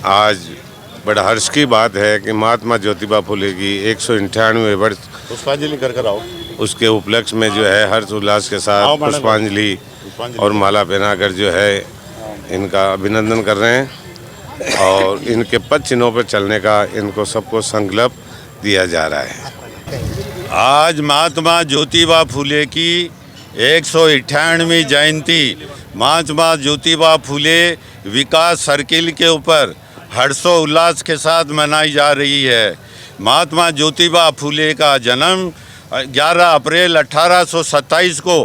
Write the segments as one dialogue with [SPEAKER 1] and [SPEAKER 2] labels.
[SPEAKER 1] आज बड़ा हर्ष की बात है कि महात्मा ज्योतिबा फुले की 198वें वर्ष
[SPEAKER 2] पुष्पांजलि कर आओ।
[SPEAKER 1] उसके उपलक्ष्य में जो है हर्ष उल्लास के साथ पुष्पांजलि और माला पहनाकर जो है इनका अभिनंदन कर रहे हैं और इनके पद चिन्हों पर चलने का इनको सबको संकल्प दिया जा रहा है।
[SPEAKER 2] आज महात्मा ज्योतिबा फुले की 198वीं जयंती महात्मा ज्योतिबा फुले विकास सर्किल के ऊपर हर्षोल्लास के साथ मनाई जा रही है। महात्मा ज्योतिबा फुले का जन्म 11 अप्रैल 1827 को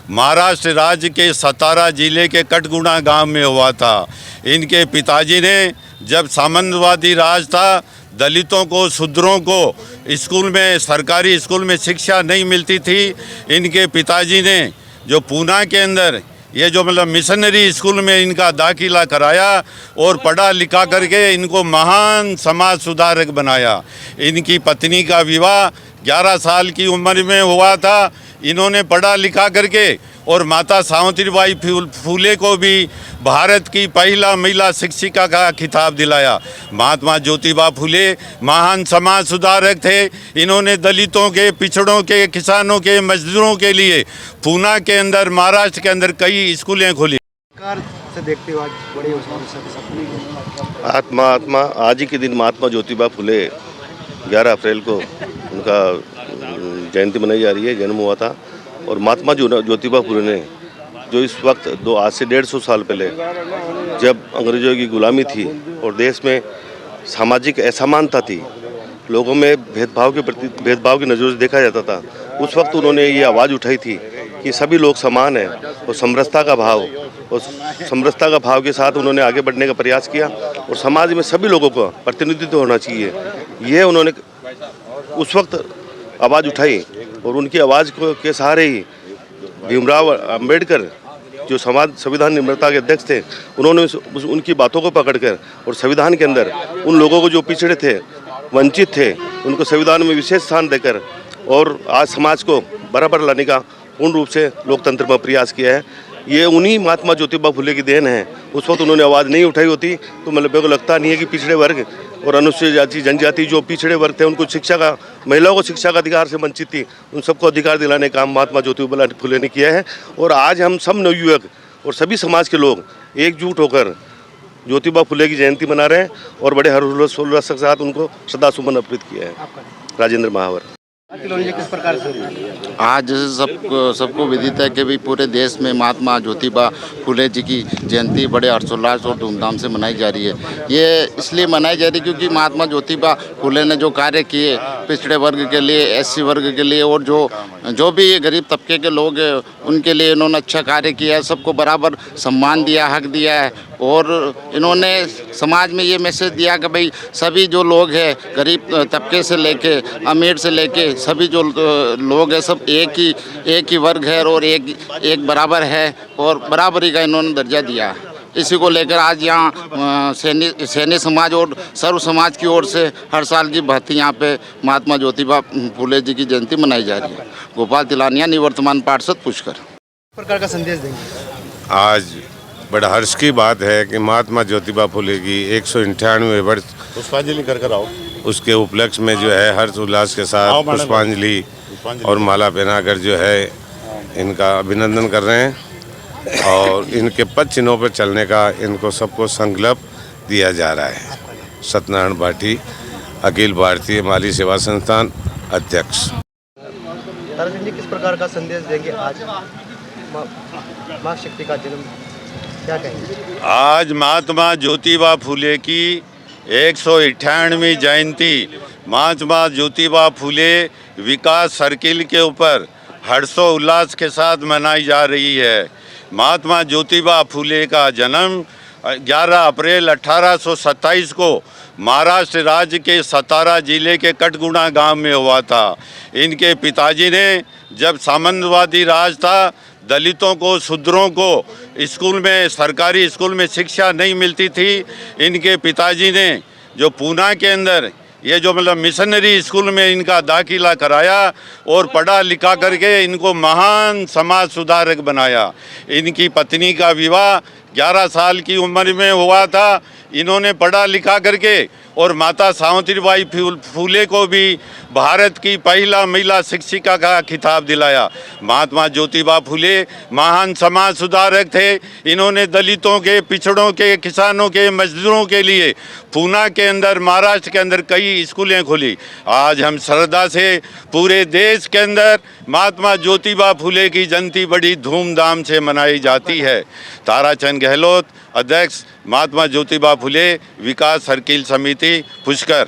[SPEAKER 2] महाराष्ट्र राज्य के सतारा जिले के कटगुणा गांव में हुआ था। इनके पिताजी ने, जब सामंतवादी राज था, दलितों को, शूद्रों को स्कूल में, सरकारी स्कूल में शिक्षा नहीं मिलती थी। इनके पिताजी ने जो पूना के अंदर ये जो मिशनरी स्कूल में इनका दाखिला कराया और पढ़ा लिखा करके इनको महान समाज सुधारक बनाया। इनकी पत्नी का विवाह 11 साल की उम्र में हुआ था। इन्होंने पढ़ा लिखा करके और माता सावित्रीबाई फुले को भी भारत की पहला महिला शिक्षिका का खिताब दिलाया। महात्मा ज्योतिबा फुले महान समाज सुधारक थे। इन्होंने दलितों के, पिछड़ों के, किसानों के, मजदूरों के लिए पूना के अंदर, महाराष्ट्र के अंदर कई स्कूलें खोली।
[SPEAKER 3] से देखते हो आज बड़े
[SPEAKER 4] आत्मा आज ही के दिन महात्मा ज्योतिबा फुले 11 अप्रैल को उनका जयंती मनाई जा रही है। जन्म हुआ था और महात्मा ज्योतिबा फुले ने जो इस वक्त आज से 150 साल पहले जब अंग्रेज़ों की गुलामी थी और देश में सामाजिक असमानता थी, लोगों में भेदभाव की नज़रों से देखा जाता था, उस वक्त उन्होंने ये आवाज़ उठाई थी कि सभी लोग समान हैं और समरसता का भाव के साथ उन्होंने आगे बढ़ने का प्रयास किया और समाज में सभी लोगों का प्रतिनिधित्व होना चाहिए। ये उन्होंने उस वक्त आवाज़ उठाई और उनकी आवाज़ के सहारे ही भीमराव अंबेडकर जो संविधान निर्माता के अध्यक्ष थे, उन्होंने उनकी बातों को पकड़कर और संविधान के अंदर उन लोगों को जो पिछड़े थे, वंचित थे, उनको संविधान में विशेष स्थान देकर और आज समाज को बराबर लाने का पूर्ण रूप से लोकतंत्र में प्रयास किया है। ये उन्हीं महात्मा ज्योतिबा फुले की देन है। उस वक्त उन्होंने आवाज़ नहीं उठाई होती तो मेरे को लगता नहीं है कि पिछड़े वर्ग और अनुसूचित जाति, जनजाति जो पिछड़े वर्ग थे, उनको शिक्षा का, महिलाओं को शिक्षा का अधिकार से वंचित थी, उन सबको अधिकार दिलाने का काम महात्मा ज्योतिबा फुले ने किया है। और आज हम सब नवयुवक और सभी समाज के लोग एकजुट होकर ज्योतिबा फुले की जयंती मना रहे हैं और बड़े हर्षोल्लास के साथ उनको श्रद्धासुमन अर्पित किया है। राजेंद्र महावर।
[SPEAKER 3] किस प्रकार से
[SPEAKER 5] आज सबको विदित है कि भी पूरे देश में महात्मा ज्योतिबा फुले जी की जयंती बड़े हर्षोल्लास और धूमधाम से मनाई जा रही है। ये इसलिए मनाई जा रही है क्योंकि महात्मा ज्योतिबा फुले ने जो कार्य किए पिछड़े वर्ग के लिए, एससी वर्ग के लिए और जो भी गरीब तबके के लोग हैं उनके लिए इन्होंने अच्छा कार्य किया है। सबको बराबर सम्मान दिया, हक दिया है और इन्होंने समाज में ये मैसेज दिया कि भाई सभी जो लोग हैं, गरीब तबके से लेके अमीर से लेके सभी जो लोग हैं, सब एक ही वर्ग है और एक बराबर है और बराबरी का इन्होंने दर्जा दिया। इसी को लेकर आज यहाँ सैनी समाज और सर्व समाज की ओर से हर साल की भांति यहाँ पे महात्मा ज्योतिबा फुले जी की जयंती मनाई जा रही है। गोपाल तिलानिया, निवर्तमान पार्षद पुष्कर।
[SPEAKER 3] किस प्रकार का संदेश देंगे?
[SPEAKER 1] आज बड़ा हर्ष की बात है कि महात्मा ज्योतिबा फुले की 198वें वर्ष
[SPEAKER 2] पुष्पांजलि कर आओ।
[SPEAKER 1] उसके उपलक्ष्य में जो है हर्ष उल्लास के साथ पुष्पांजलि और माला पहनाकर जो है इनका अभिनंदन कर रहे हैं और इनके पद चिन्हों पर चलने का इनको सबको संकल्प दिया जा रहा है। सत्यनारायण भाटी, अखिल भारतीय माली सेवा संस्थान अध्यक्ष।
[SPEAKER 3] जी किस प्रकार का संदेश देंगे आज माँ शक्ति का जन्म, क्या कहेंगे?
[SPEAKER 2] आज महात्मा ज्योतिबा फुले की 198वीं जयंती महात्मा ज्योतिबा फुले विकास सर्किल के ऊपर हर्षोल्लास के साथ मनाई जा रही है। महात्मा ज्योतिबा फुले का जन्म 11 अप्रैल 1827 को महाराष्ट्र राज्य के सतारा जिले के कटगुणा गांव में हुआ था। इनके पिताजी ने, जब सामंतवादी राज था, दलितों को, शूद्रों को स्कूल में, सरकारी स्कूल में शिक्षा नहीं मिलती थी। इनके पिताजी ने जो पूना के अंदर ये जो मिशनरी स्कूल में इनका दाखिला कराया और पढ़ा लिखा करके इनको महान समाज सुधारक बनाया। इनकी पत्नी का विवाह 11 साल की उम्र में हुआ था। इन्होंने पढ़ा लिखा करके और माता सावित्रीबाई फूले को भी भारत की पहला महिला शिक्षिका का खिताब दिलाया। महात्मा ज्योतिबा फूले महान समाज सुधारक थे। इन्होंने दलितों के, पिछड़ों के, किसानों के, मजदूरों के लिए पूना के अंदर, महाराष्ट्र के अंदर कई स्कूलें खोली। आज हम श्रद्धा से पूरे देश के अंदर महात्मा ज्योतिबा फूले की जयंती बड़ी धूमधाम से मनाई जाती है। ताराचंद गहलोत, अध्यक्ष महात्मा ज्योतिबा फूले विकास सर्किल समिति पुष्कर।